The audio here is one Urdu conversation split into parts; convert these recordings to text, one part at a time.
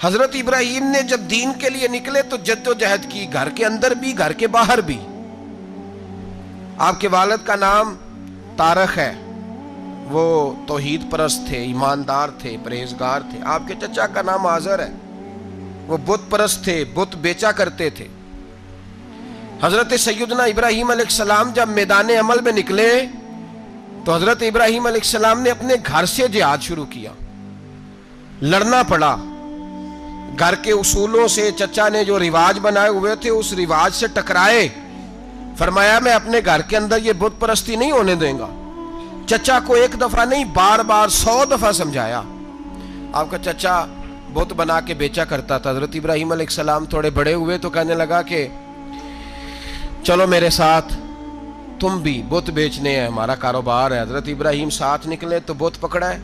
حضرت ابراہیم نے جب دین کے لیے نکلے تو جدوجہد کی، گھر کے اندر بھی گھر کے باہر بھی۔ آپ کے والد کا نام طارق ہے، وہ توحید پرست تھے، ایماندار تھے، پرہیزگار تھے۔ آپ کے چچا کا نام آزر ہے، وہ بت پرست تھے، بت بیچا کرتے تھے۔ حضرت سیدنا ابراہیم علیہ السلام جب میدان عمل میں نکلے تو حضرت ابراہیم علیہ السلام نے اپنے گھر سے جہاد شروع کیا، لڑنا پڑا۔ گھر کے اصولوں سے چچا نے جو رواج بنائے ہوئے تھے اس رواج سے ٹکرائے۔ فرمایا میں اپنے گھر کے اندر یہ بت پرستی نہیں ہونے دیں گا۔ چچا کو ایک دفعہ نہیں، بار بار 100 دفعہ سمجھایا۔ آپ کا چچا بت بنا کے بیچا کرتا تھا۔ حضرت ابراہیم علیہ السلام تھوڑے بڑے ہوئے تو کہنے لگا کہ چلو میرے ساتھ، تم بھی بت بیچنے ہیں، ہمارا کاروبار ہے۔ حضرت ابراہیم ساتھ نکلے تو بت پکڑا ہے،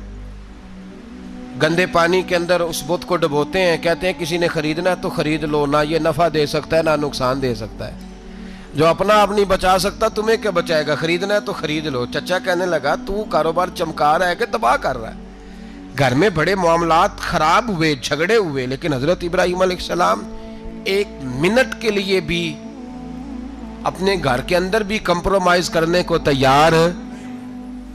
گندے پانی کے اندر اس بت کو ڈبوتے ہیں، کہتے ہیں کسی نے خریدنا ہے تو خرید لو، نہ یہ نفع دے سکتا ہے نہ نقصان دے سکتا ہے، جو اپنا آپ نہیں بچا سکتا تمہیں کیا بچائے گا، خریدنا ہے تو خرید لو۔ چچا کہنے لگا تو کاروبار چمکا رہا ہے کہ تباہ کر رہا ہے۔ گھر میں بڑے معاملات خراب ہوئے، جھگڑے ہوئے، لیکن حضرت ابراہیم علیہ السلام ایک منٹ کے لیے بھی اپنے گھر کے اندر بھی کمپرومائز کرنے کو تیار۔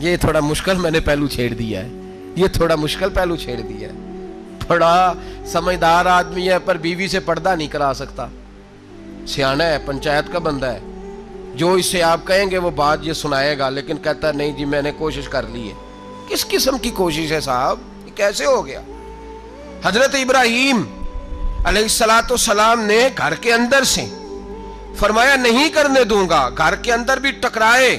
یہ تھوڑا مشکل میں نے پہلو چھیڑ دیا ہے، یہ تھوڑا مشکل پہلو چھیڑ دیا ہے۔ بڑا سمجھدار آدمی ہے پر بیوی سے پردہ نہیں کرا سکتا، سیانا ہے، پنچایت کا بندہ ہے، جو اس سے آپ کہیں گے وہ بات یہ سنائے گا، لیکن کہتا ہے نہیں جی میں نے کوشش کر لی ہے۔ کس قسم کی کوشش ہے صاحب، یہ کیسے ہو گیا؟ حضرت ابراہیم علیہ السلام نے گھر کے اندر سے فرمایا نہیں کرنے دوں گا، گھر کے اندر بھی ٹکرائے۔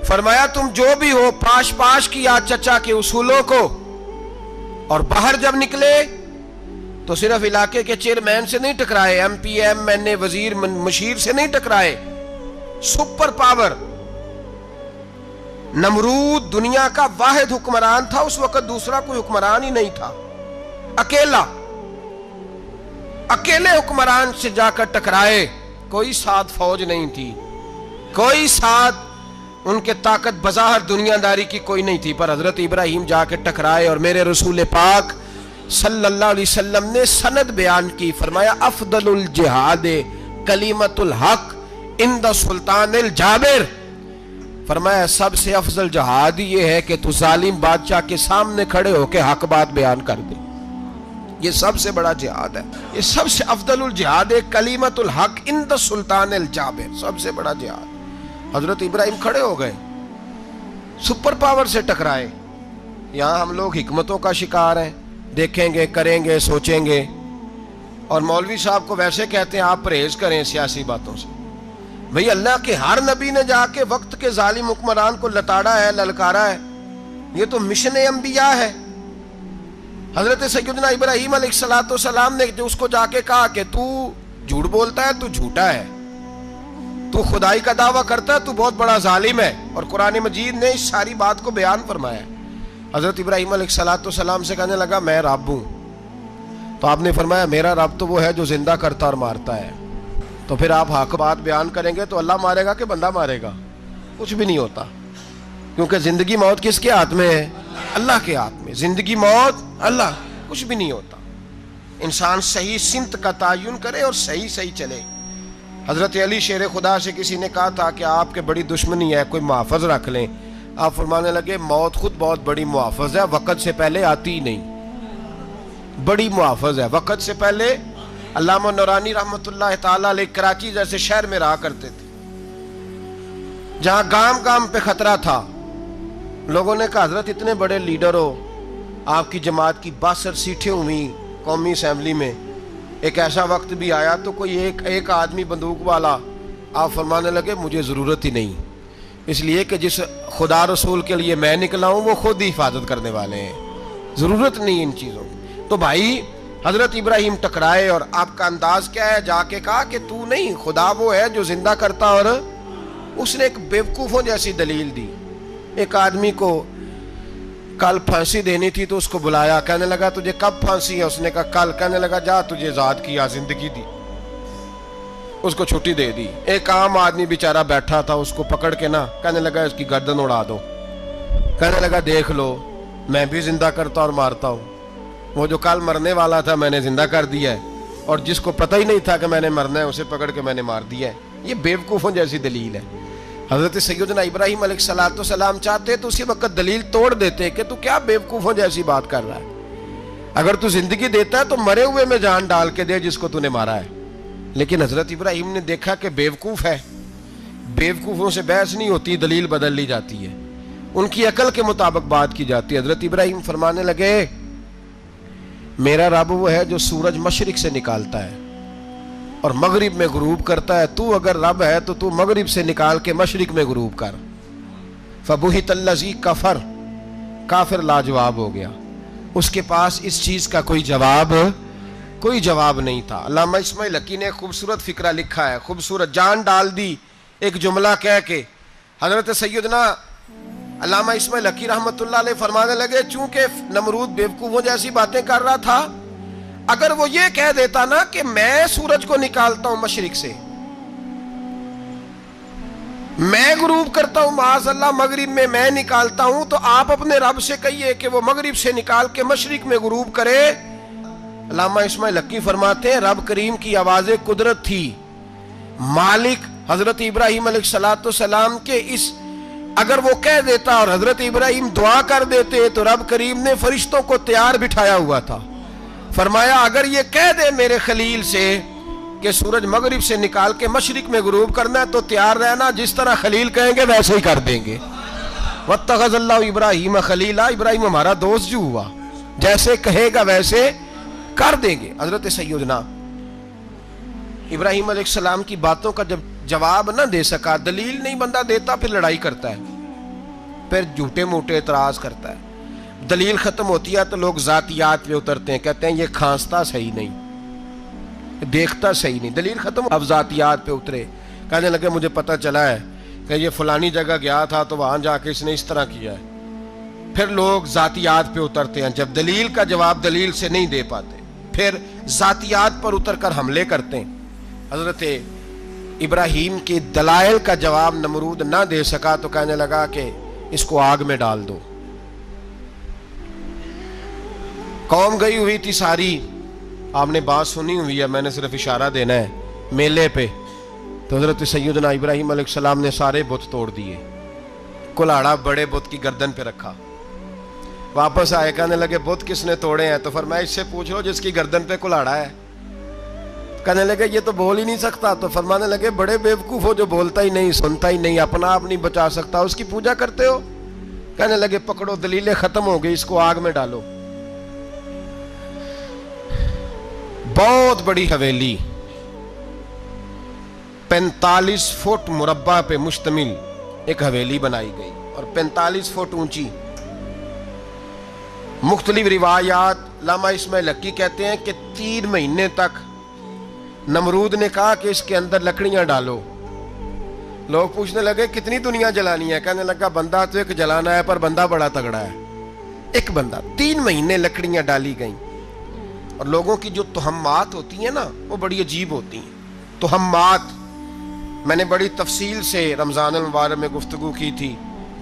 فرمایا تم جو بھی ہو، پاش پاش کیا چچا کے اصولوں کو، اور باہر جب نکلے تو صرف علاقے کے چیئرمین سے نہیں ٹکرائے، ایم پی ایم این اے وزیر مشیر سے نہیں ٹکرائے، سپر پاور نمرود دنیا کا واحد حکمران تھا اس وقت، دوسرا کوئی حکمران ہی نہیں تھا، اکیلے حکمران سے جا کر ٹکرائے۔ کوئی ساتھ فوج نہیں تھی، کوئی ساتھ ان کے طاقت بظاہر دنیا داری کی کوئی نہیں تھی، پر حضرت ابراہیم جا کے ٹکرائے۔ اور میرے رسول پاک صلی اللہ علیہ وسلم نے سند بیان کی، فرمایا افضل الجہاد کلمۃ الحق عند سلطان الجابر۔ فرمایا سب سے افضل جہاد یہ ہے کہ تو ظالم بادشاہ کے سامنے کھڑے ہو کے حق بات بیان کر دے، یہ سب سے بڑا جہاد ہے، یہ سب سے افضل الجہاد کلمۃ الحق عند سلطان الجابر، سب سے بڑا جہاد۔ حضرت ابراہیم کھڑے ہو گئے، سپر پاور سے ٹکرائے۔ یہاں ہم لوگ حکمتوں کا شکار ہیں، دیکھیں گے، کریں گے، سوچیں گے، اور مولوی صاحب کو ویسے کہتے ہیں آپ پرہیز کریں سیاسی باتوں سے۔ بھئی اللہ کے ہر نبی نے جا کے وقت کے ظالم حکمران کو لتاڑا ہے، للکارا ہے، یہ تو مشن انبیاء ہے۔ حضرت سیدنا ابراہیم علیہ السلام نے جو اس کو جا کے کہا کہ تو جھوٹ بولتا ہے، تو جھوٹا ہے، تو خدائی کا دعویٰ کرتا ہے، تو بہت بڑا ظالم ہے، اور قرآن مجید نے اس ساری بات کو بیان فرمایا۔ حضرت ابراہیم علیہ السلام سے کہنے لگا میں رب ہوں، تو آپ نے فرمایا میرا رب تو وہ ہے جو زندہ کرتا اور مارتا ہے۔ تو پھر آپ حق بات بیان کریں گے تو اللہ مارے گا کہ بندہ مارے گا؟ کچھ بھی نہیں ہوتا، کیونکہ زندگی موت کس کے ہاتھ میں ہے؟ اللہ کے ہاتھ میں۔ زندگی موت اللہ، کچھ بھی نہیں ہوتا۔ انسان صحیح سمت کا تعین کرے اور صحیح چلے۔ حضرت علی شیر خدا سے کسی نے کہا تھا کہ آپ کے بڑی دشمنی ہے، کوئی محافظ رکھ لیں۔ آپ فرمانے لگے موت خود بہت بڑی محافظ ہے، وقت سے پہلے آتی ہی نہیں، بڑی محافظ ہے وقت سے پہلے۔ علامہ نورانی رحمۃ اللہ تعالیٰ علیہ کراچی جیسے شہر میں رہا کرتے تھے، جہاں گام گام پہ خطرہ تھا۔ لوگوں نے کہا حضرت اتنے بڑے لیڈر ہو، آپ کی جماعت کی 62 سیٹیں ہوئیں قومی اسمبلی میں، ایک ایسا وقت بھی آیا تو کوئی ایک آدمی بندوق والا۔ آپ فرمانے لگے مجھے ضرورت ہی نہیں، اس لیے کہ جس خدا رسول کے لیے میں نکلا ہوں وہ خود ہی حفاظت کرنے والے ہیں، ضرورت نہیں ان چیزوں کی۔ تو بھائی حضرت ابراہیم ٹکرائے، اور آپ کا انداز کیا ہے؟ جا کے کہا کہ تو نہیں، خدا وہ ہے جو زندہ کرتا۔ اور اس نے ایک بیوقوفوں جیسی دلیل دی۔ ایک آدمی کو کل پھانسی دینی تھی تو اس کو بلایا، کہنے لگا تجھے کب پھانسی ہے؟ اس نے کہا کل۔ کہنے لگا جا تجھے آزاد کیا، زندگی دی، اس کو چھٹی دے دی۔ ایک عام آدمی بیچارہ بیٹھا تھا، اس کو پکڑ کے نا کہنے لگا اس کی گردن اڑا دو۔ کہنے لگا دیکھ لو میں بھی زندہ کرتا اور مارتا ہوں۔ وہ جو کل مرنے والا تھا میں نے زندہ کر دیا ہے، اور جس کو پتہ ہی نہیں تھا کہ میں نے مرنا ہے اسے پکڑ کے میں نے مار دیا ہے۔ یہ بیوقوفوں جیسی دلیل ہے۔ حضرت سیدنا ابراہیم علیہ السلام چاہتے تو اسی وقت دلیل توڑ دیتے کہ تو کیا بیوقوفوں جیسی بات کر رہا ہے، اگر تو زندگی دیتا ہے تو مرے ہوئے میں جان ڈال کے دے جس کو تو نے مارا ہے۔ لیکن حضرت ابراہیم نے دیکھا کہ بیوقوف ہے، بیوقوفوں سے بحث نہیں ہوتی، دلیل بدل لی جاتی ہے، ان کی عقل کے مطابق بات کی جاتی ہے۔ حضرت ابراہیم فرمانے لگے میرا رب وہ ہے جو سورج مشرق سے نکالتا ہے اور مغرب میں غروب کرتا ہے، تو اگر رب ہے تو مغرب سے نکال کے مشرق میں غروب کر۔ فبہت الذی کفر، کافر لاجواب ہو گیا، اس کے پاس اس چیز کا کوئی جواب نہیں تھا۔ علامہ اسماعیل حقی نے خوبصورت فقرہ لکھا ہے، خوبصورت، جان ڈال دی ایک جملہ کہہ کے۔ حضرت سیدنا علامہ اسماعیل حقی رحمت اللہ علیہ فرمانے لگے چونکہ نمرود بیوقوفوں جیسی باتیں کر رہا تھا، اگر وہ یہ کہہ دیتا نا کہ میں سورج کو نکالتا ہوں مشرق سے، میں غروب کرتا ہوں معاذ اللہ مغرب میں نکالتا ہوں، تو آپ اپنے رب سے کہیے کہ وہ مغرب سے نکال کے مشرق میں غروب کرے۔ علامہ اسماعیل حقی فرماتے ہیں رب کریم کی آواز قدرت تھی، مالک حضرت ابراہیم علیہ السلام کے اس، اگر وہ کہہ دیتا اور حضرت ابراہیم دعا کر دیتے تو رب کریم نے فرشتوں کو تیار بٹھایا ہوا تھا، فرمایا اگر یہ کہہ دے میرے خلیل سے کہ سورج مغرب سے نکال کے مشرق میں غروب کرنا ہے تو تیار رہنا، جس طرح خلیل کہیں گے ویسے ہی کر دیں گے۔ واتخذ اللہ ابراہیم خلیلا، ابراہیم ہمارا دوست جو ہوا، جیسے کہے گا ویسے کر دیں گے۔ حضرت سیدنا ابراہیم علیہ السلام کی باتوں کا جب جواب نہ دے سکا، دلیل نہیں بندہ دیتا، پھر لڑائی کرتا ہے، پھر جھوٹے موٹے اعتراض کرتا ہے۔ دلیل ختم ہوتی ہے تو لوگ ذاتیات پہ اترتے ہیں، کہتے ہیں یہ کھانستا صحیح نہیں، دیکھتا صحیح نہیں، دلیل ختم۔ اب ذاتیات پہ اترے، کہنے لگے مجھے پتہ چلا ہے کہ یہ فلانی جگہ گیا تھا تو وہاں جا کے اس نے اس طرح کیا ہے۔ پھر لوگ ذاتیات پہ اترتے ہیں، جب دلیل کا جواب دلیل سے نہیں دے پاتے پھر ذاتیات پر اتر کر حملے کرتے ہیں۔ حضرت ابراہیم کے دلائل کا جواب نمرود نہ دے سکا تو کہنے لگا کہ اس کو آگ میں ڈال دو۔ قوم گئی ہوئی تھی ساری، آپ نے بات سنی ہوئی ہے، میں نے صرف اشارہ دینا ہے، میلے پہ تو حضرت سیدنا ابراہیم علیہ السلام نے سارے بت توڑ دیے، کلاڑا بڑے بت کی گردن پہ رکھا، واپس آئے، کہنے لگے بت کس نے توڑے ہیں؟ تو فرمایا اس سے پوچھ لو جس کی گردن پہ کلاڑا ہے۔ کہنے لگے یہ تو بول ہی نہیں سکتا، تو فرمانے لگے بڑے بیوقوف ہو جو بولتا ہی نہیں، سنتا ہی نہیں، اپنا آپ نہیں بچا سکتا، اس کی پوجا کرتے ہو؟ کہنے لگے پکڑو، دلیلیں ختم ہو گئی، اس کو آگ میں ڈالو۔ بہت بڑی حویلی 45 فٹ مربع پہ مشتمل ایک حویلی بنائی گئی اور 45 فٹ اونچی۔ مختلف روایات، علامہ اسماعیل حقی کہتے ہیں کہ 3 مہینے تک نمرود نے کہا کہ اس کے اندر لکڑیاں ڈالو۔ لوگ پوچھنے لگے کتنی دنیا جلانی ہے؟ کہنے لگا بندہ تو ایک جلانا ہے، پر بندہ بڑا تگڑا ہے، ایک بندہ۔ 3 مہینے لکڑیاں ڈالی گئیں، اور لوگوں کی جو تہمات ہوتی ہیں نا وہ بڑی عجیب ہوتی ہیں۔ تہمات میں نے بڑی تفصیل سے رمضان المبارک میں گفتگو کی تھی،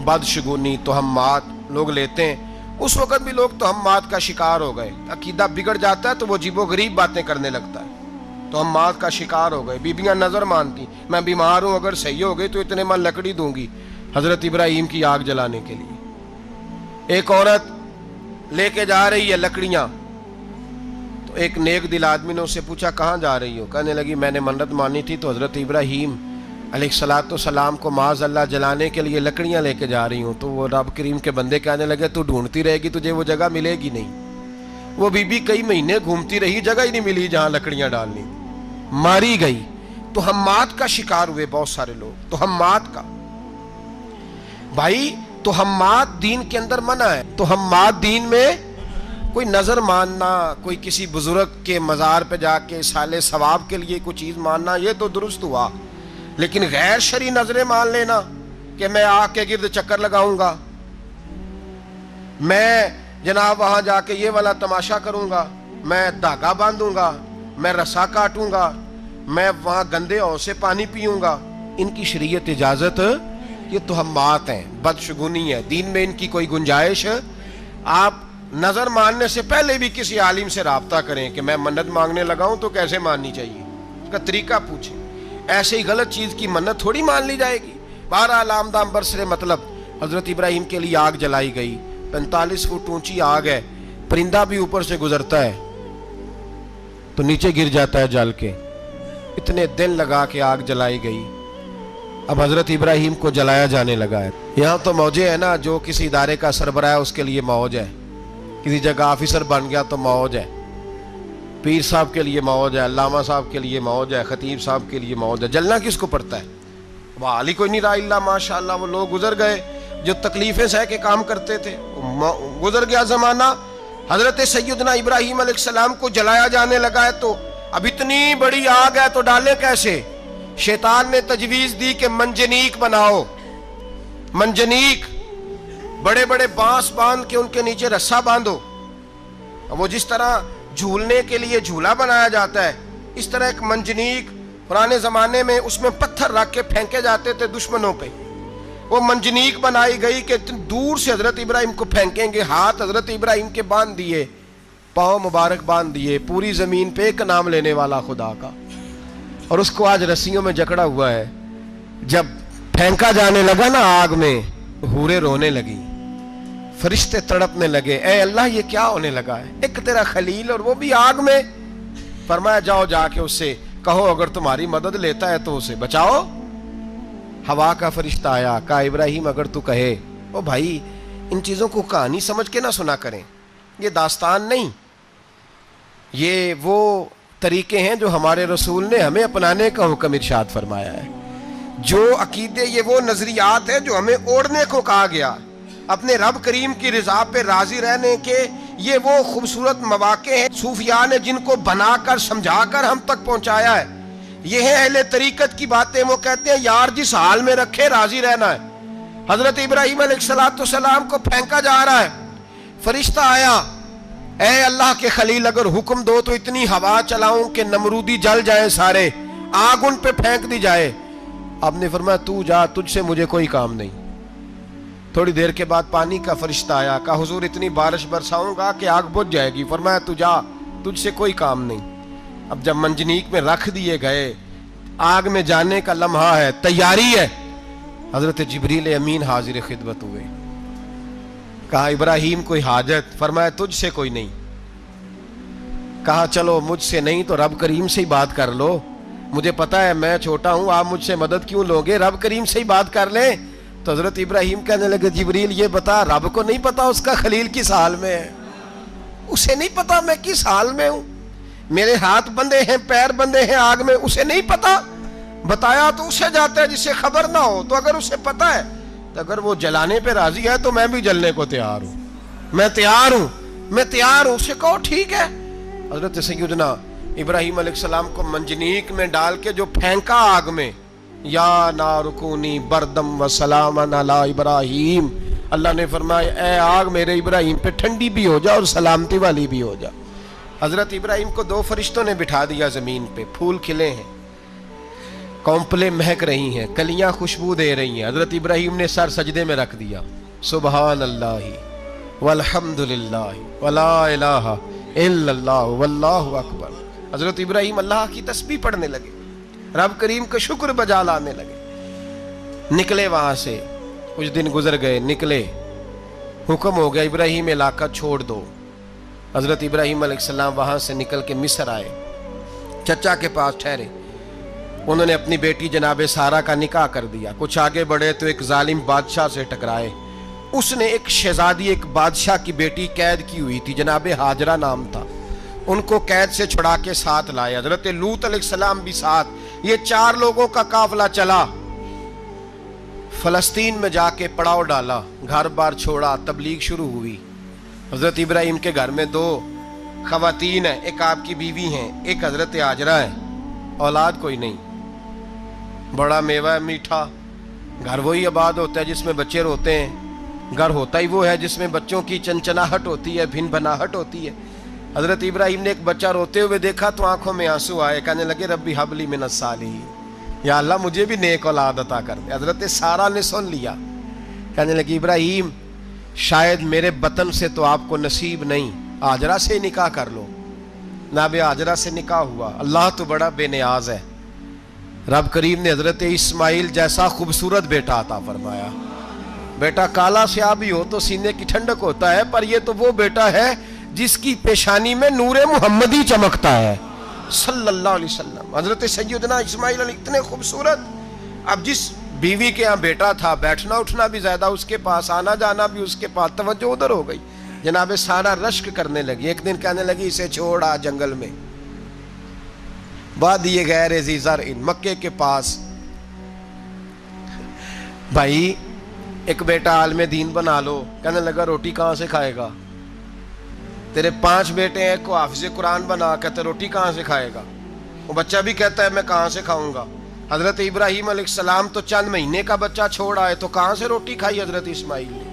بدشگونی، تہمات لوگ لیتے ہیں، اس وقت بھی لوگ تہمات کا شکار ہو گئے، عقیدہ بگڑ جاتا ہے تو وہ عجیب و غریب باتیں کرنے لگتا ہے، تہمات کا شکار ہو گئے۔ بیبیاں نظر مانتی، میں بیمار ہوں، اگر صحیح ہو گئی تو اتنے من لکڑی دوں گی حضرت ابراہیم کی آگ جلانے کے لیے۔ ایک عورت لے کے جا رہی ہے لکڑیاں، تو ایک نیک دل آدمی نے اس سے پوچھا کہاں جا رہی ہو؟ کہنے لگی میں نے منت مانی تھی تو حضرت ابراہیم علیہ السلام کو معاذ اللہ جلانے کے لیے لکڑیاں لے کے جا رہی ہوں۔ تو وہ رب کریم کے بندے کہنے لگے تو ڈھونڈتی رہے گی، تجھے وہ جگہ ملے گی نہیں۔ وہ بی بی کئی مہینے گھومتی رہی، جگہ ہی نہیں ملی جہاں لکڑیاں ڈالنی، ماری گئی۔ تہمات کا شکار ہوئے بہت سارے لوگ، تہمات کا۔ بھائی تہمات دین کے اندر منع ہے، تہمات دین میں کوئی نظر ماننا، کوئی کسی بزرگ کے مزار پہ جا کے سالے ثواب کے لیے کوئی چیز ماننا، یہ تو درست ہوا، لیکن غیر شرعی نظریں مان لینا کہ میں آگ کے گرد چکر لگاؤں گا، میں جناب وہاں جا کے یہ والا تماشا کروں گا، میں دھاگا باندھوں گا، میں رسا کاٹوں گا، میں وہاں گندے ہو سے پانی پیوں گا، ان کی شریعت اجازت، یہ تہمات ہیں، بدشگونی ہے، دین میں ان کی کوئی گنجائش۔ آپ نظر ماننے سے پہلے بھی کسی عالم سے رابطہ کریں کہ میں منت مانگنے لگا ہوں تو کیسے ماننی چاہیے، اس کا طریقہ پوچھیں. ایسے ہی غلط چیز کی منت تھوڑی مان لی جائے گی. بہرحال آمدام برسر مطلب حضرت ابراہیم کے لیے آگ جلائی گئی. 45 فٹ اونچی آگ ہے، پرندہ بھی اوپر سے گزرتا ہے تو نیچے گر جاتا ہے جل کے. اتنے دن لگا کے آگ جلائی گئی. اب حضرت ابراہیم کو جلایا جانے لگا ہے. یہاں تو موجیں ہے نا، جو کسی ادارے کا سربراہ ہے اس کے لیے موج ہے، کسی جگہ آفیسر بن گیا تو موج ہے، پیر صاحب کے لیے موج ہے، علامہ صاحب کے لیے موج ہے، خطیب صاحب کے لیے موج ہے. جلنا کس کو پڑتا ہے؟ وہ علی کوئی نہیں رہا اللہ ماشاءاللہ. وہ لوگ گزر گئے جو تکلیفیں سہ کے کام کرتے تھے، گزر گیا زمانہ. حضرت سیدنا ابراہیم علیہ السلام کو جلایا جانے لگا ہے تو اب اتنی بڑی آگ ہے تو ڈالے کیسے؟ شیطان نے تجویز دی کہ منجنیق بناؤ. منجنیق بڑے بڑے بانس باندھ کے ان کے نیچے رسا باندھو. وہ جس طرح جھولنے کے لیے جھولا بنایا جاتا ہے، اس طرح ایک منجنیق پرانے زمانے میں اس میں پتھر رکھ کے پھینکے جاتے تھے دشمنوں پہ. وہ منجنیق بنائی گئی کہ دور سے حضرت ابراہیم کو پھینکیں گے. ہاتھ حضرت ابراہیم کے باندھ دیے، پاؤں مبارک باندھ دیے. پوری زمین پہ ایک نام لینے والا خدا کا، اور اس کو آج رسیوں میں جکڑا ہوا ہے. جب پھینکا جانے لگا نا آگ میں، حوریں رونے لگی، فرشتے تڑپنے لگے. اے اللہ یہ کیا ہونے لگا ہے؟ ایک تیرا خلیل اور وہ بھی آگ میں. فرمایا جاؤ جا کے اس سے کہو اگر تمہاری مدد لیتا ہے تو اسے بچاؤ. ہوا کا فرشتہ آیا، کہا ابراہیم اگر تو کہے. او بھائی ان چیزوں کو کہانی سمجھ کے نہ سنا کریں، یہ داستان نہیں، یہ وہ طریقے ہیں جو ہمارے رسول نے ہمیں اپنانے کا حکم ارشاد فرمایا ہے. جو عقیدے، یہ وہ نظریات ہیں جو ہمیں اوڑھنے کو کہا گیا. اپنے رب کریم کی رضا پہ راضی رہنے کے یہ وہ خوبصورت مواقع ہیں صوفیاء نے جن کو بنا کر سمجھا کر ہم تک پہنچایا ہے. یہ ہے اہل طریقت کی باتیں. وہ کہتے ہیں یار جس حال میں رکھے راضی رہنا ہے. حضرت ابراہیم علیہ السلام کو پھینکا جا رہا ہے، فرشتہ آیا، اے اللہ کے خلیل اگر حکم دو تو اتنی ہوا چلاؤں کہ نمرودی جل جائیں سارے، آگ ان پہ پھینک دی جائے. آپ نے فرمایا تو جا، تجھ سے مجھے کوئی کام نہیں. تھوڑی دیر کے بعد پانی کا فرشتہ آیا، کہا حضور اتنی بارش برساؤں گا کہ آگ بجھ جائے گی. فرمایا تو جا، تجھ سے کوئی کام نہیں. اب جب منجنیق میں رکھ دیے گئے، آگ میں جانے کا لمحہ ہے، تیاری ہے، حضرت جبریل امین حاضر خدمت ہوئے. کہا ابراہیم کوئی حاجت؟ فرمایا تجھ سے کوئی نہیں. کہا چلو مجھ سے نہیں تو رب کریم سے ہی بات کر لو، مجھے پتا ہے میں چھوٹا ہوں، آپ مجھ سے مدد کیوں لوگے، رب کریم سے ہی بات کر لیں. تو حضرت ابراہیم کہنے لگے جبریل یہ بتا رب کو نہیں پتا اس کا خلیل کس حال میں ہے؟ اسے نہیں پتا میں کس حال میں ہوں، میرے ہاتھ بندے ہیں، پیر بندے ہیں آگ میں، اسے نہیں پتا. بتایا تو اسے جاتا ہے جس سے خبر نہ ہو. تو اگر اسے پتا ہے تو اگر وہ جلانے پہ راضی ہے تو میں بھی جلنے کو تیار ہوں، میں تیار ہوں، میں تیار ہوں. اسے کہو ٹھیک ہے. حضرت سیدنا ابراہیم علیہ السلام کو منجنیق میں ڈال کے جو پھینکا آگ میں، یا نار کونی بردم و سلاما علی ابراہیم، اللہ نے فرمایا اے آگ میرے ابراہیم پہ ٹھنڈی بھی ہو جا اور سلامتی والی بھی ہو جا. حضرت ابراہیم کو دو فرشتوں نے بٹھا دیا زمین پہ. پھول کھلے ہیں، کونپلیں مہک رہی ہیں، کلیاں خوشبو دے رہی ہیں. حضرت ابراہیم نے سر سجدے میں رکھ دیا، سبحان اللہ والحمد للہ ولا الہ الا اللہ واللہ اکبر. حضرت ابراہیم اللہ کی تسبیح پڑھنے لگے، رب کریم کا شکر بجا لانے لگے. نکلے وہاں سے، کچھ دن گزر گئے، نکلے، حکم ہو گیا ابراہیم علاقہ چھوڑ دو. حضرت ابراہیم علیہ السلام وہاں سے نکل کے مصر آئے، چچا کے پاس ٹھہرے. انہوں نے اپنی بیٹی جناب سارہ کا نکاح کر دیا. کچھ آگے بڑھے تو ایک ظالم بادشاہ سے ٹکرائے. اس نے ایک شہزادی، ایک بادشاہ کی بیٹی قید کی ہوئی تھی، جناب ہاجرہ نام تھا. ان کو قید سے چھڑا کے ساتھ لائے. حضرت لوط علیہ السلام بھی ساتھ. یہ 4 لوگوں کا قافلہ چلا، فلسطین میں جا کے پڑاؤ ڈالا، گھر بار چھوڑا، تبلیغ شروع ہوئی. حضرت ابراہیم کے گھر میں 2 خواتین ہیں، ایک آپ کی بیوی ہیں، ایک حضرت ہاجرہ ہے. اولاد کوئی نہیں، بڑا میوہ ہے میٹھا. گھر وہی آباد ہوتا ہے جس میں بچے روتے ہیں، گھر ہوتا ہی وہ ہے جس میں بچوں کی چنچناہٹ ہوتی ہے، بھن بھناہٹ ہوتی ہے. حضرت ابراہیم نے ایک بچہ روتے ہوئے دیکھا تو آنکھوں میں آنسو آئے، کہنے لگے ربی حب لی من الصالحین، یا اللہ مجھے بھی نیک اولاد عطا کر دے. حضرت سارہ نے سن لیا، کہنے لگی ابراہیم شاید میرے بطن سے تو آپ کو نصیب نہیں، ہاجرہ سے نکاح کر لو۔ جناب ہاجرہ سے نکاح ہوا۔ اللہ تو بڑا بے نیاز ہے، رب کریم نے حضرت اسماعیل جیسا خوبصورت بیٹا عطا فرمایا۔ بیٹا کالا سیاہ بھی ہو تو سینے کی ٹھنڈک ہوتا ہے، پر یہ تو وہ بیٹا ہے جس کی پیشانی میں نور محمدی چمکتا ہے صلی اللہ علیہ وسلم۔ حضرت سیدنا اسماعیل علیہ اتنے خوبصورت، اب جس بیوی کے یہاں بیٹا تھا، بیٹھنا اٹھنا بھی زیادہ اس کے پاس، آنا جانا بھی اس کے پاس، توجہ ادھر ہو گئی۔ جناب سارا رشک کرنے لگی، ایک دن کہنے لگی اسے چھوڑ آ جنگل میں، وادی غیر ذی زرع، مکے کے پاس۔ بھائی ایک بیٹا عالم دین بنا لو، کہنے لگا روٹی کہاں سے کھائے گا؟ تیرے 5 بیٹے ہیں، کو حافظ قرآن بنا، کہتے روٹی کہاں سے کھائے گا؟ وہ بچہ بھی کہتا ہے میں کہاں سے کھاؤں گا؟ حضرت ابراہیم علیہ السلام تو چند مہینے کا بچہ چھوڑ آئے، تو کہاں سے روٹی کھائی حضرت اسماعیل نے؟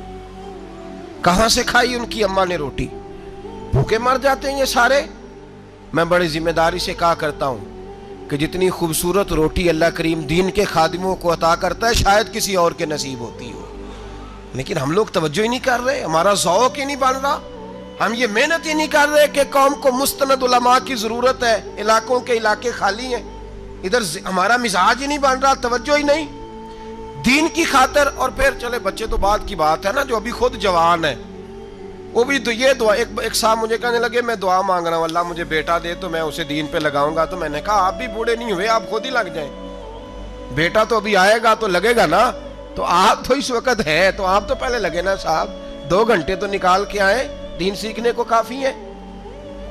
کہاں سے کھائی ان کی اماں نے روٹی؟ بھوکے مر جاتے ہیں یہ سارے۔ میں بڑی ذمہ داری سے کہا کرتا ہوں کہ جتنی خوبصورت روٹی اللہ کریم دین کے خادموں کو عطا کرتا ہے شاید کسی اور کے نصیب ہوتی ہو، لیکن ہم لوگ توجہ ہی نہیں کر رہے، ہمارا ذوق ہی نہیں بن رہا، ہم یہ محنت ہی نہیں کر رہے کہ قوم کو مستند علماء کی ضرورت ہے، علاقوں کے علاقے خالی ہیں، ادھر ہمارا مزاج ہی نہیں بن رہا، توجہ ہی نہیں دین کی خاطر۔ اور پھر چلے بچے تو بعد کی بات ہے نا، جو ابھی خود جوان ہے وہ بھی تو یہ دعا، ایک صاحب مجھے کہنے لگے میں دعا مانگ رہا ہوں اللہ مجھے بیٹا دے تو میں اسے دین پہ لگاؤں گا، تو میں نے کہا آپ بھی بوڑھے نہیں ہوئے، آپ خود ہی لگ جائیں، بیٹا تو ابھی آئے گا تو لگے گا نا، تو آپ تو اس وقت ہے تو آپ تو پہلے لگے نا صاحب، 2 گھنٹے تو نکال کے آئے، دین سیکھنے کو کافی ہے۔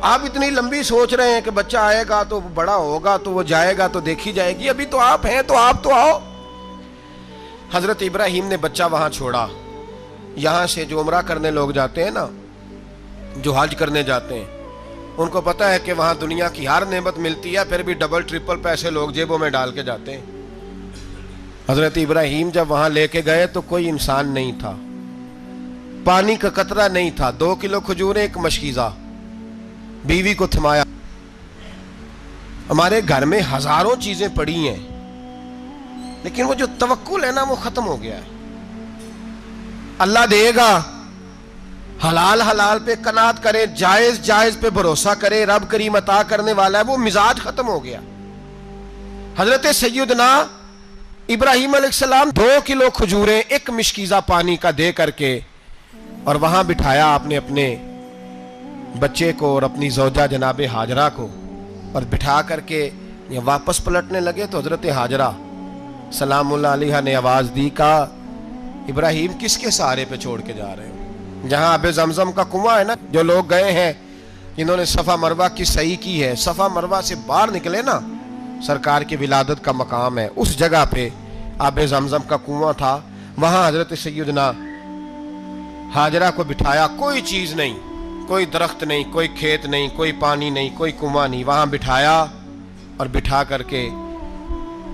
آپ اتنی لمبی سوچ رہے ہیں کہ بچہ آئے گا تو بڑا ہوگا تو وہ جائے گا تو دیکھی جائے گی، ابھی تو آپ ہیں تو آپ تو آؤ۔ حضرت ابراہیم نے بچہ وہاں چھوڑا۔ یہاں سے جو عمرہ کرنے لوگ جاتے ہیں نا، جو حج کرنے جاتے ہیں، ان کو پتہ ہے کہ وہاں دنیا کی ہر نعمت ملتی ہے، پھر بھی ڈبل ٹرپل پیسے لوگ جیبوں میں ڈال کے جاتے ہیں۔ حضرت ابراہیم جب وہاں لے کے گئے تو کوئی انسان نہیں تھا، پانی کا قطرہ نہیں تھا، 2 کلو کھجوریں، 1 مشکیزہ، بیوی کو تھمایا۔ ہمارے گھر میں ہزاروں چیزیں پڑی ہیں، لیکن وہ جو توکل ہے نا وہ ختم ہو گیا ہے۔ اللہ دے گا، حلال حلال پہ قناعت کرے، جائز جائز پہ بھروسہ کرے، رب کریم عطا کرنے والا ہے، وہ مزاج ختم ہو گیا۔ حضرت سیدنا ابراہیم علیہ السلام 2 کلو کھجوریں، 1 مشکیزہ پانی کا دے کر کے، اور وہاں بٹھایا آپ نے اپنے بچے کو اور اپنی زوجہ جناب ہاجرہ کو، اور بٹھا کر کے واپس پلٹنے لگے تو حضرت ہاجرہ سلام اللہ علیہ نے آواز دی، کہا ابراہیم کس کے سہارے پہ چھوڑ کے جا رہے ہو؟ جہاں آب زمزم کا کنواں ہے نا، جو لوگ گئے ہیں جنہوں نے صفا مروہ کی صحیح کی ہے، صفا مروہ سے باہر نکلے نا، سرکار کی ولادت کا مقام ہے، اس جگہ پہ آب زمزم کا کنواں تھا، وہاں حضرت سیدنا ہاجرہ کو بٹھایا، کوئی چیز نہیں، کوئی درخت نہیں، کوئی کھیت نہیں، کوئی پانی نہیں، کوئی کنواں نہیں، وہاں بٹھایا، اور بٹھا کر کے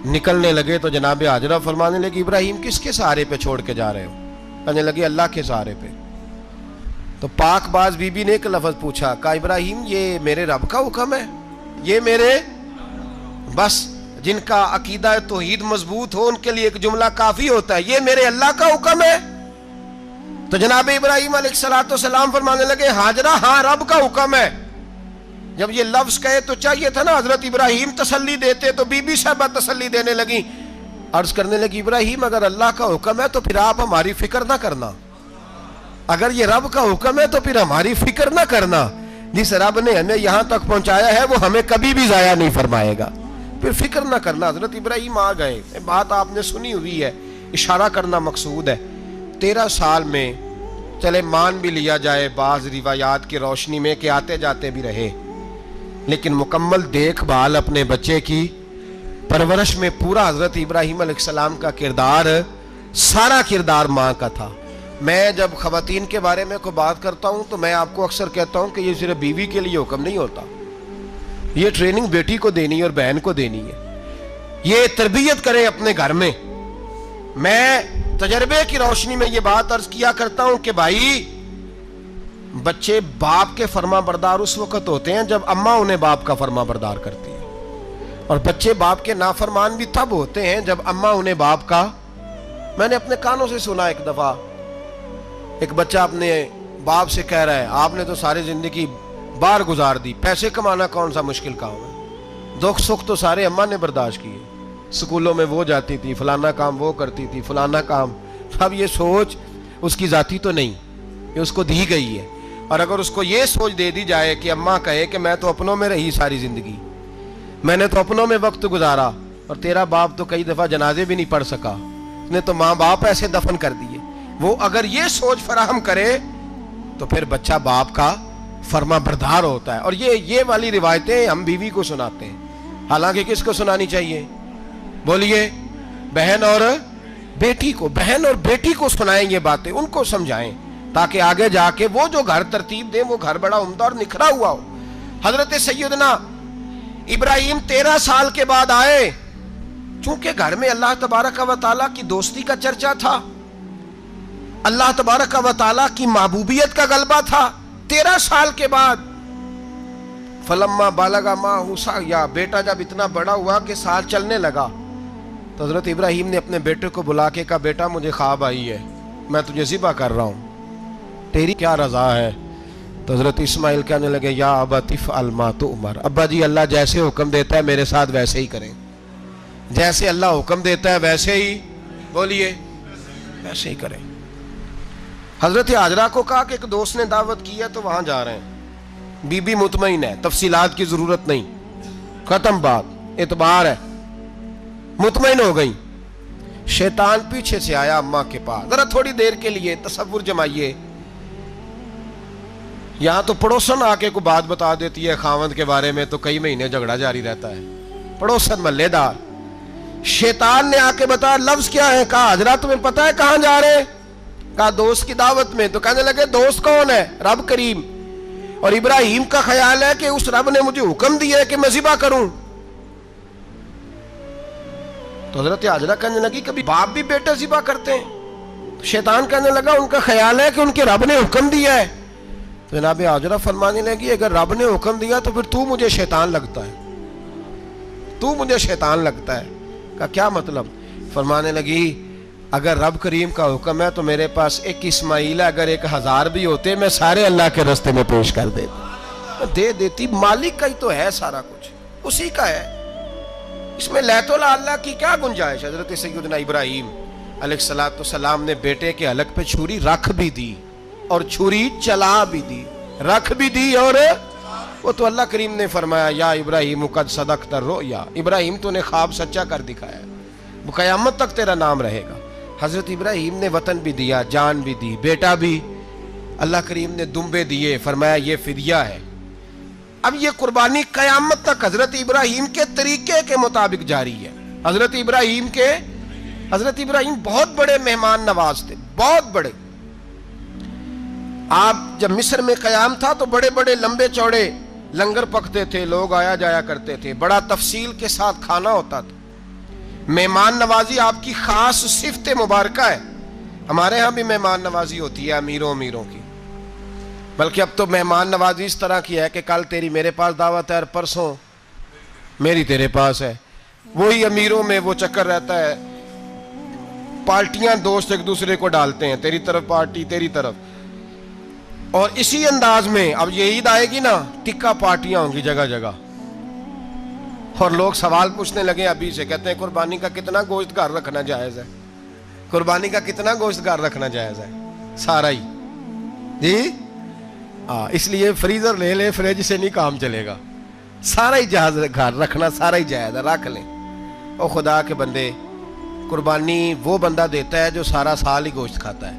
نکلنے لگے تو جناب ہاجرہ فرمانے لگی ابراہیم کس کے سہارے پہ چھوڑ کے جا رہے ہو؟ کہنے لگے اللہ کے سہارے پہ۔ تو پاک باز بی بی نے ایک لفظ پوچھا، کہا ابراہیم یہ میرے رب کا حکم ہے، یہ میرے، بس جن کا عقیدہ توحید مضبوط ہو ان کے لیے ایک جملہ کافی ہوتا ہے، یہ میرے اللہ کا حکم ہے۔ تو جناب ابراہیم علیہ السلام فرمانے لگے ہاجرہ ہاں رب کا حکم ہے۔ جب یہ لفظ کہے تو چاہیے تھا نا حضرت ابراہیم تسلی دیتے، تو بی بی صاحبہ تسلی دینے لگی، عرض کرنے لگی ابراہیم اگر اللہ کا حکم ہے تو پھر آپ ہماری فکر نہ کرنا، اگر یہ رب کا حکم ہے تو پھر ہماری فکر نہ کرنا، جس رب نے ہمیں یہاں تک پہنچایا ہے وہ ہمیں کبھی بھی ضائع نہیں فرمائے گا، پھر فکر نہ کرنا۔ حضرت ابراہیم آ گئے، بات آپ نے سنی ہوئی ہے، اشارہ کرنا مقصود ہے۔ 13 سال میں چلے مان بھی لیا جائے بعض روایات کی روشنی میں کہ آتے جاتے بھی رہے، لیکن مکمل دیکھ بھال اپنے بچے کی پرورش میں پورا حضرت ابراہیم علیہ السلام کا کردار، سارا کردار ماں کا تھا۔ میں جب خواتین کے بارے میں کوئی بات کرتا ہوں تو میں آپ کو اکثر کہتا ہوں کہ یہ صرف بیوی کے لیے حکم نہیں ہوتا، یہ ٹریننگ بیٹی کو دینی اور بہن کو دینی ہے، یہ تربیت کرے اپنے گھر میں۔ میں تجربے کی روشنی میں یہ بات عرض کیا کرتا ہوں کہ بھائی بچے باپ کے فرما بردار اس وقت ہوتے ہیں جب اماں انہیں باپ کا فرما بردار کرتی ہے، اور بچے باپ کے نافرمان بھی تب ہوتے ہیں جب اماں انہیں باپ کا، میں نے اپنے کانوں سے سنا ایک دفعہ ایک بچہ اپنے باپ سے کہہ رہا ہے آپ نے تو ساری زندگی باہر گزار دی، پیسے کمانا کون سا مشکل کام ہے، دکھ سکھ تو سارے اماں نے برداشت کیے، سکولوں میں وہ جاتی تھی، فلانا کام وہ کرتی تھی، فلانا کام. اب یہ سوچ اس کی ذاتی تو نہیں، یہ اس کو دی گئی ہے. اور اگر اس کو یہ سوچ دے دی جائے کہ اماں کہے کہ میں تو اپنوں میں رہی ساری زندگی، میں نے تو اپنوں میں وقت گزارا، اور تیرا باپ تو کئی دفعہ جنازے بھی نہیں پڑھ سکا، اس نے تو ماں باپ ایسے دفن کر دیے، وہ اگر یہ سوچ فراہم کرے تو پھر بچہ باپ کا فرما بردار ہوتا ہے. اور یہ والی روایتیں ہم بیوی کو سناتے ہیں، حالانکہ کس کو سنانی چاہیے؟ بولیے. بہن اور بیٹی کو، بہن اور بیٹی کو سنائیں یہ باتیں، ان کو سمجھائیں، تاکہ آگے جا کے وہ جو گھر ترتیب دیں وہ گھر بڑا عمدہ اور نکھرا ہوا ہو. حضرت سیدنا ابراہیم 13 سال کے بعد آئے، چونکہ گھر میں اللہ تبارک و تعالیٰ کی دوستی کا چرچا تھا، اللہ تبارک و تعالیٰ کی محبوبیت کا غلبہ تھا. 13 سال کے بعد فلما بالغ معہ سعیا، بیٹا جب اتنا بڑا ہوا کہ سال چلنے لگا، تو حضرت ابراہیم نے اپنے بیٹے کو بلا کے کہا بیٹا مجھے خواب آئی ہے، میں تجھے ذبح کر رہا ہوں، تیری کیا رضا ہے؟ تو حضرت اسماعیل کہنے لگے یا ابت افعل ما تؤمر، ابا جی اللہ جیسے حکم دیتا ہے میرے ساتھ ویسے ہی کریں، جیسے اللہ حکم دیتا ہے ویسے ہی، بولیے، ویسے ہی کریں. حضرت حاجرہ کو کہا کہ ایک دوست نے دعوت کی ہے تو وہاں جا رہے ہیں. بی بی مطمئن ہے، تفصیلات کی ضرورت نہیں، ختم بات، اعتبار ہے، مطمئن ہو گئی. شیطان پیچھے سے آیا اماں کے پاس. ذرا تھوڑی دیر کے لیے تصور جمائیے، یہاں تو پڑوسن آ کے کوئی بات بتا دیتی ہے خاوند کے بارے میں تو کئی مہینے جھگڑا جاری رہتا ہے، پڑوسن محلے دار. شیطان نے آ کے بتایا لفظ کیا ہے؟ کہا حاجرہ تمہیں پتا ہے کہاں جا رہے ہیں؟ کہا دوست کی دعوت میں. تو کہنے لگے دوست کون ہے؟ رب کریم. اور ابراہیم کا خیال ہے کہ اس رب نے مجھے حکم دیا ہے کہ میں ذبح کروں. تو حضرت حاجرہ کہنے لگی کبھی باپ بھی بیٹا ذبح کرتے ہیں؟ تو شیطان کہنے لگا ان کا خیال ہے کہ ان کے رب نے حکم دیا ہے. تو جناب حاجرہ فرمانے لگی اگر رب نے حکم دیا تو پھر تو مجھے شیطان لگتا ہے، تو مجھے شیطان لگتا ہے. کا کیا مطلب؟ فرمانے لگی اگر رب کریم کا حکم ہے تو میرے پاس ایک اسماعیل ہے، اگر 1000 بھی ہوتے میں سارے اللہ کے راستے میں پیش کر دے دیتی. مالک کا ہی تو ہے سارا کچھ، اسی کا ہے، اس میں لیت اللہ کی کیا گنجائش؟ حضرت سیدنا ابراہیم علیہ السلام نے بیٹے کے حلق پہ چھری رکھ بھی دی اور چھری چلا بھی دی، رکھ بھی دی، اور وہ تو اللہ کریم نے فرمایا یا ابراہیم قد صدقت الرؤیا، ابراہیم تو نے خواب سچا کر دکھایا، وہ قیامت تک تیرا نام رہے گا. حضرت ابراہیم نے وطن بھی دیا، جان بھی دی، بیٹا بھی. اللہ کریم نے دمبے دیے، فرمایا یہ فدیہ ہے. اب یہ قربانی قیامت تک حضرت ابراہیم کے طریقے کے مطابق جاری ہے. حضرت ابراہیم بہت بڑے مہمان نواز تھے، بہت بڑے. آپ جب مصر میں قیام تھا تو بڑے بڑے لمبے چوڑے لنگر پکتے تھے، لوگ آیا جایا کرتے تھے، بڑا تفصیل کے ساتھ کھانا ہوتا تھا. مہمان نوازی آپ کی خاص صفت مبارکہ ہے. ہمارے ہاں بھی مہمان نوازی ہوتی ہے امیروں کی، بلکہ اب تو مہمان نوازی اس طرح کی ہے کہ کل تیری میرے پاس دعوت ہے اور پرسوں میری تیرے پاس ہے. وہی امیروں میں وہ چکر رہتا ہے، پارٹیاں دوست ایک دوسرے کو ڈالتے ہیں، تیری طرف پارٹی تیری طرف. اور اسی انداز میں اب یہ عید آئے گی نا، ٹکا پارٹیاں ہوں گی جگہ جگہ، اور لوگ سوال پوچھنے لگے ابھی سے، کہتے ہیں قربانی کا کتنا گوشت گھر رکھنا جائز ہے؟ قربانی کا کتنا گوشت گھر رکھنا جائز ہے؟ سارا ہی جی. اس لیے فریزر لے لے، فریج سے نہیں کام چلے گا. سارا ہی جہاز گھر رکھنا سارا ہی جائز ہے، رکھ لیں. او خدا کے بندے، قربانی وہ بندہ دیتا ہے جو سارا سال ہی گوشت کھاتا ہے.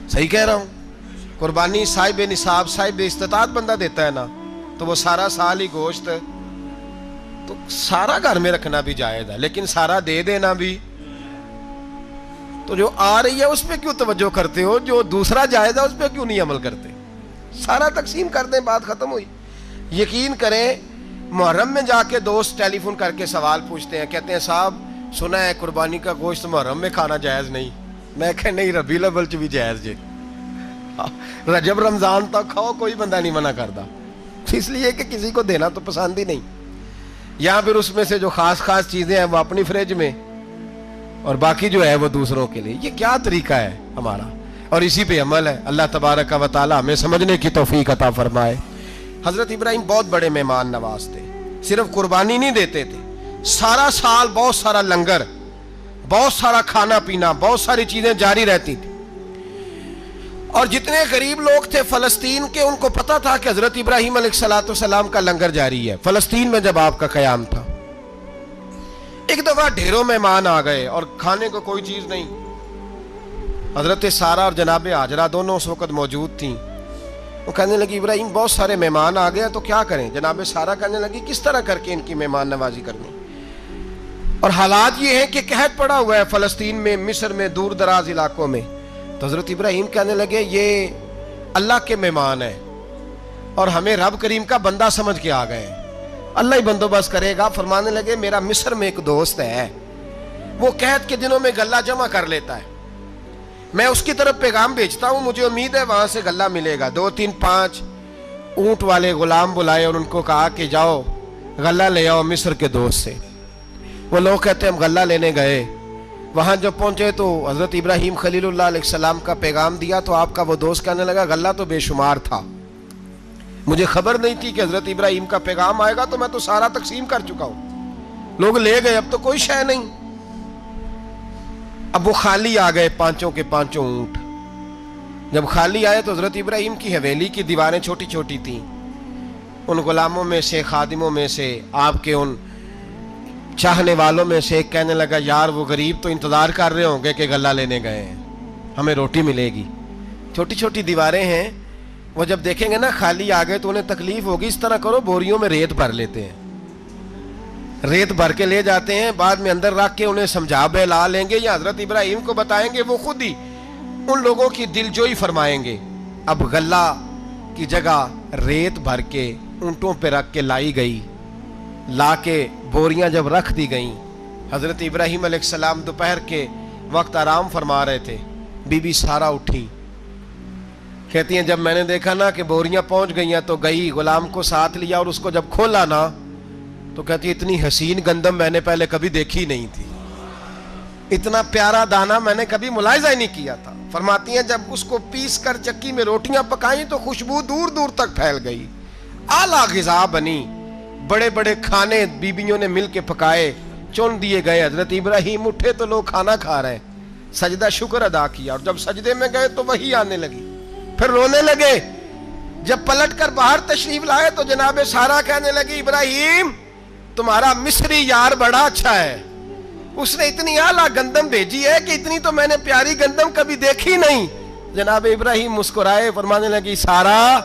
صحیح کہہ رہا ہوں؟ قربانی صاحب نصاب، صاحب استطاعت بندہ دیتا ہے نا، تو وہ سارا سال ہی گوشت، تو سارا گھر میں رکھنا بھی جائز ہے، لیکن سارا دے دینا بھی. تو جو آ رہی ہے اس پہ کیوں توجہ کرتے ہو؟ جو دوسرا جائز ہے اس پہ کیوں نہیں عمل کرتے؟ سارا تقسیم کر دیں، بات ختم ہوئی. یقین کریں محرم میں جا کے دوست ٹیلی فون کر کے سوال پوچھتے ہیں، کہتے ہیں صاحب سنا ہے قربانی کا گوشت محرم میں کھانا جائز نہیں. میں کہ نہیں، ربیع الاول چ بھی جائز جی، رجب رمضان تک کھاؤ، کوئی بندہ نہیں منع کرتا. اس لیے کہ کسی کو دینا تو پسند ہی نہیں. یہاں پھر اس میں سے جو خاص چیزیں ہیں وہ اپنی فریج میں، اور باقی جو ہے وہ دوسروں کے لیے. یہ کیا طریقہ ہے ہمارا؟ اور اسی پہ عمل ہے. اللہ تبارک و تعالی ہمیں سمجھنے کی توفیق عطا فرمائے. حضرت ابراہیم بہت بڑے مہمان نواز تھے. صرف قربانی نہیں دیتے تھے, سارا سال بہت سارا لنگر, بہت سارا کھانا پینا, بہت ساری چیزیں جاری رہتی تھی. اور جتنے غریب لوگ تھے فلسطین کے, ان کو پتا تھا کہ حضرت ابراہیم علیہ السلام کا لنگر جاری ہے. فلسطین میں جب آپ کا قیام تھا, ایک دفعہ ڈھیروں مہمان آ گئے اور کھانے کو کوئی چیز نہیں. حضرت سارہ اور جناب ہاجرہ دونوں اس وقت موجود تھیں. وہ کہنے لگی ابراہیم بہت سارے مہمان آ گئے تو کیا کریں. جناب سارہ کہنے لگی کس طرح کر کے ان کی مہمان نوازی کرنی. اور حالات یہ ہیں کہ قحط پڑا ہوا ہے فلسطین میں, مصر میں, دور دراز علاقوں میں. تو حضرت ابراہیم کہنے لگے یہ اللہ کے مہمان ہیں اور ہمیں رب کریم کا بندہ سمجھ کے آ گئے, اللہ ہی بندوبست کرے گا. فرمانے لگے میرا مصر میں ایک دوست ہے, وہ قحط کے دنوں میں غلہ جمع کر لیتا ہے, میں اس کی طرف پیغام بھیجتا ہوں, مجھے امید ہے وہاں سے غلہ ملے گا. 2 3 5 اونٹ والے غلام بلائے اور ان کو کہا کہ جاؤ غلہ لے آؤ مصر کے دوست سے. وہ لوگ کہتے ہیں ہم غلہ لینے گئے, وہاں جب پہنچے تو حضرت ابراہیم خلیل اللہ علیہ السلام کا پیغام دیا تو آپ کا وہ دوست کہنے لگا غلہ تو بے شمار تھا, مجھے خبر نہیں تھی کہ حضرت ابراہیم کا پیغام آئے گا, تو میں تو سارا تقسیم کر چکا ہوں. لوگ لے گئے, اب تو کوئی شے نہیں. اب وہ خالی آ گئے 5 کے 5 اونٹ. جب خالی آئے تو حضرت ابراہیم کی حویلی کی دیواریں چھوٹی چھوٹی تھیں. ان غلاموں میں سے, خادموں میں سے, آپ کے ان چاہنے والوں میں سے ایک کہنے لگا یار وہ غریب تو انتظار کر رہے ہوں گے کہ غلہ لینے گئے ہیں, ہمیں روٹی ملے گی. چھوٹی چھوٹی دیواریں ہیں, وہ جب دیکھیں گے نا خالی آ گئے تو انہیں تکلیف ہوگی. اس طرح کرو بوریوں میں ریت بھر لیتے ہیں, ریت بھر کے لے جاتے ہیں, بعد میں اندر رکھ کے انہیں سمجھا بہلا لیں گے یا حضرت ابراہیم کو بتائیں گے, وہ خود ہی ان لوگوں کی دل جوئی فرمائیں گے. اب غلہ کی جگہ ریت بھر کے اونٹوں پہ رکھ کے لائی گئی. لا کے بوریاں جب رکھ دی گئیں, حضرت ابراہیم علیہ السلام دوپہر کے وقت آرام فرما رہے تھے. بی بی سارہ اٹھی, کہتی ہیں جب میں نے دیکھا نا کہ بوریاں پہنچ گئی ہیں تو گئی, غلام کو ساتھ لیا اور اس کو جب کھولا نا تو کہتی اتنی حسین گندم میں نے پہلے کبھی دیکھی نہیں تھی, اتنا پیارا دانا میں نے کبھی ملاحظہ ہی نہیں کیا تھا. فرماتی ہیں جب اس کو پیس کر چکی میں روٹیاں پکائیں تو خوشبو دور دور تک پھیل گئی, اعلیٰ غذا بنی. بڑے بڑے کھانے بیبیوں نے مل کے پکائے, چن دیے گئے. حضرت ابراہیم اٹھے تو لوگ کھانا کھا رہے, سجدہ شکر ادا کیا, اور جب سجدے میں گئے تو وہی آنے لگی, پھر رونے لگے. جب پلٹ کر باہر تشریف لائے تو جناب سارہ کہنے لگی ابراہیم تمہارا مصری یار بڑا اچھا ہے, اس نے اتنی اعلیٰ گندم بھیجی ہے کہ اتنی تو میں نے پیاری گندم کبھی دیکھی نہیں. جناب ابراہیم مسکرائے, فرمانے لگی سارہ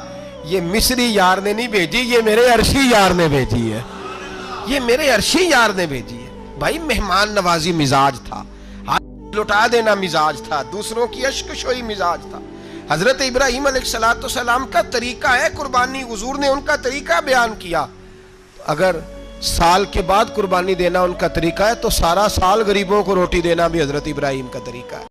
یہ مصری یار نے نہیں بھیجی, یہ میرے عرشی یار نے بھیجی ہے, یہ میرے عرشی یار نے بھیجی ہے. بھائی مہمان نوازی مزاج تھا, ہاتھ لٹا دینا مزاج تھا, دوسروں کی اشک شوئی مزاج تھا. حضرت ابراہیم علیہ السلام کا طریقہ ہے قربانی, حضور نے ان کا طریقہ بیان کیا. اگر سال کے بعد قربانی دینا ان کا طریقہ ہے تو سارا سال غریبوں کو روٹی دینا بھی حضرت ابراہیم کا طریقہ ہے.